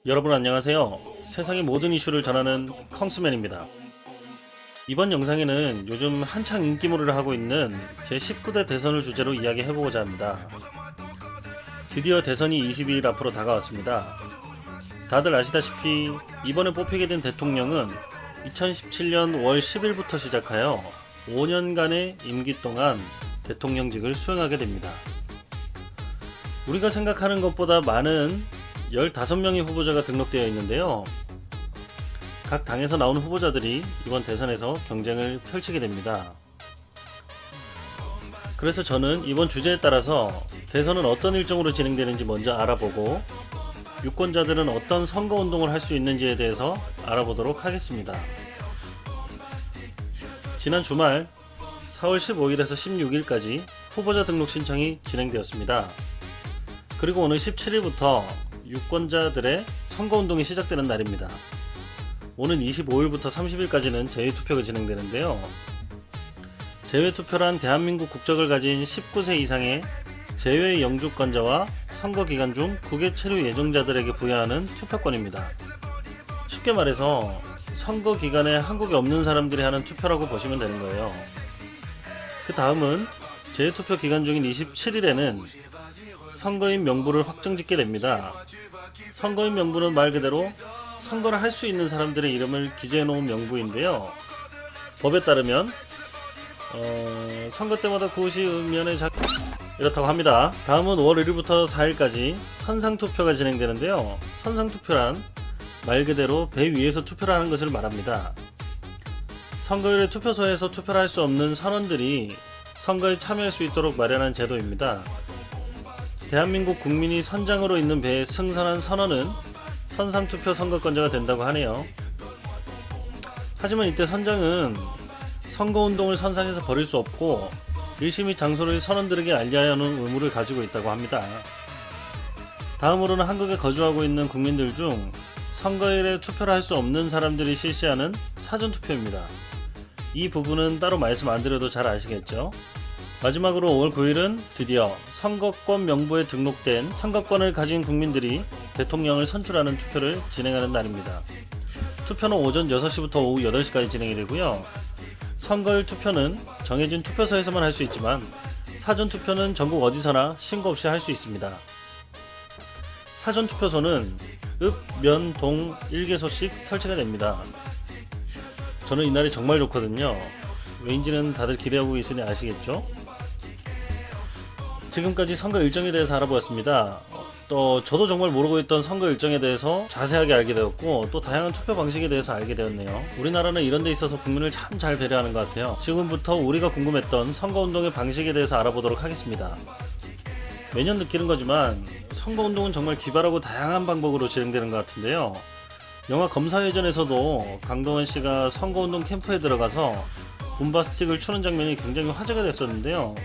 여러분 안녕하세요. 세상의 모든 이슈를 전하는 컹스맨입니다. 이번 영상에는 요즘 한창 인기몰이를 하고 있는 제19대 대선을 주제로 이야기해보고자 합니다. 드디어 대선이 22일 앞으로 다가왔습니다. 다들 아시다시피 이번에 뽑히게 된 대통령은 2017년 5월 10일부터 시작하여 5년간의 임기 동안 대통령직을 수행하게 됩니다. 우리가 생각하는 것보다 많은 15명의 후보자가 등록되어 있는데요. 각 당에서 나온 후보자들이 이번 대선에서 경쟁을 펼치게 됩니다. 그래서 저는 이번 주제에 따라서 대선은 어떤 일정으로 진행되는지 먼저 알아보고 유권자들은 어떤 선거운동을 할 수 있는지에 대해서 알아보도록 하겠습니다. 지난 주말 4월 15일에서 16일까지 후보자 등록 신청이 진행되었습니다. 그리고 오늘 17일부터 유권자들의 선거운동이 시작되는 날입니다. 오는 25일부터 30일까지는 재외투표가 진행되는데요. 재외투표란 대한민국 국적을 가진 19세 이상의 재외 영주권자와 선거기간 중 국외 체류 예정자들에게 부여하는 투표권입니다. 쉽게 말해서 선거기간에 한국에 없는 사람들이 하는 투표라고 보시면 되는 거예요. 그 다음은 재외투표 기간 중인 27일에는 선거인 명부를 확정짓게 됩니다. 선거인 명부는 말 그대로 선거를 할 수 있는 사람들의 이름을 기재해 놓은 명부인데요. 법에 따르면 선거 때마다 구시 읍면에 이렇다고 합니다. 다음은 5월 1일부터 4일까지 선상투표가 진행되는데요. 선상투표란 말 그대로 배 위에서 투표를 하는 것을 말합니다. 선거일에 투표소에서 투표를 할 수 없는 선원들이 선거에 참여할 수 있도록 마련한 제도입니다. 대한민국 국민이 선장으로 있는 배에 승선한 선원은 선상투표 선거권자가 된다고 하네요. 하지만 이때 선장은 선거운동을 선상에서 벌일 수 없고 일시 및 장소를 선원들에게 알려야 하는 의무를 가지고 있다고 합니다. 다음으로는 한국에 거주하고 있는 국민들 중 선거일에 투표를 할 수 없는 사람들이 실시하는 사전투표입니다. 이 부분은 따로 말씀 안 드려도 잘 아시겠죠? 마지막으로 5월 9일은 드디어 선거권 명부에 등록된 선거권을 가진 국민들이 대통령을 선출하는 투표를 진행하는 날입니다. 투표는 오전 6시부터 오후 8시까지 진행이 되고요. 선거일 투표는 정해진 투표소에서만 할 수 있지만 사전투표는 전국 어디서나 신고 없이 할 수 있습니다. 사전투표소는 읍, 면, 동 1개소씩 설치가 됩니다. 저는 이날이 정말 좋거든요. 왜인지는 다들 기대하고 있으니 아시겠죠? 지금까지 선거 일정에 대해서 알아보았습니다. 또 저도 정말 모르고 있던 선거 일정에 대해서 자세하게 알게 되었고 또 다양한 투표 방식에 대해서 알게 되었네요. 우리나라는 이런 데 있어서 국민을 참 잘 배려하는 것 같아요. 지금부터 우리가 궁금했던 선거운동의 방식에 대해서 알아보도록 하겠습니다. 매년 느끼는 거지만 선거운동은 정말 기발하고 다양한 방법으로 진행되는 것 같은데요. 영화 검사회전에서도 강동원 씨가 선거운동 캠프에 들어가서 붐바스틱을 추는 장면이 굉장히 화제가 됐었는데요.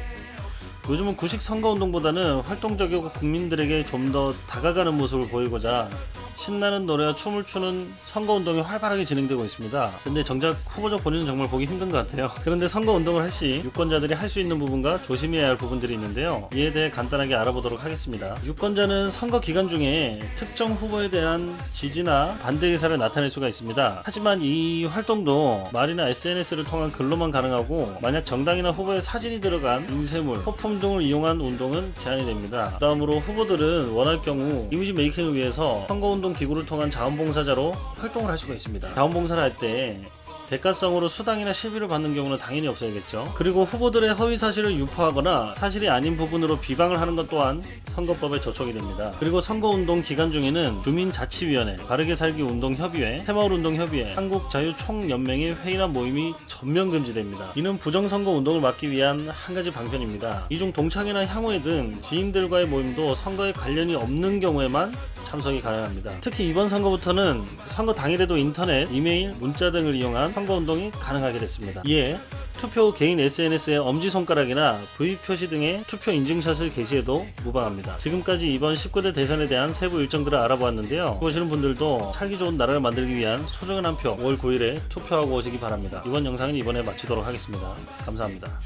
요즘은 구식 선거운동보다는 활동적이고 국민들에게 좀 더 다가가는 모습을 보이고자 신나는 노래와 춤을 추는 선거운동이 활발하게 진행되고 있습니다. 근데 정작 후보자 본인은 정말 보기 힘든 것 같아요. 그런데 선거운동을 할 시 유권자들이 할 수 있는 부분과 조심해야 할 부분들이 있는데요. 이에 대해 간단하게 알아보도록 하겠습니다. 유권자는 선거 기간 중에 특정 후보에 대한 지지나 반대 의사를 나타낼 수가 있습니다. 하지만 이 활동도 말이나 SNS를 통한 글로만 가능하고 만약 정당이나 후보의 사진이 들어간 인쇄물, 호품 등을 이용한 운동은 제한이 됩니다. 다음으로 후보들은 원할 경우 이미지 메이킹을 위해서 선거운동 기구를 통한 자원봉사자로 활동을 할 수가 있습니다. 자원봉사를 할 때 대가성으로 수당이나 시비를 받는 경우는 당연히 없어야겠죠. 그리고 후보들의 허위 사실을 유포하거나 사실이 아닌 부분으로 비방을 하는 것 또한 선거법에 저촉이 됩니다. 그리고 선거운동 기간 중에는 주민자치위원회, 바르게살기운동협의회, 새마을운동협의회, 한국자유총연맹의 회의나 모임이 전면 금지됩니다. 이는 부정선거운동을 막기 위한 한 가지 방편입니다. 이 중 동창회나 향후회 등 지인들과의 모임도 선거에 관련이 없는 경우에만 참석이 가능합니다. 특히 이번 선거부터는 선거 당일에도 인터넷, 이메일, 문자 등을 이용한 선거운동이 가능하게 됐습니다. 이에 투표 후 개인 SNS에 엄지손가락이나 V 표시 등의 투표 인증샷을 게시해도 무방합니다. 지금까지 이번 19대 대선에 대한 세부 일정들을 알아보았는데요. 보시는 분들도 살기 좋은 나라를 만들기 위한 소중한 한 표 5월 9일에 투표하고 오시기 바랍니다. 이번 영상은 이번에 마치도록 하겠습니다. 감사합니다.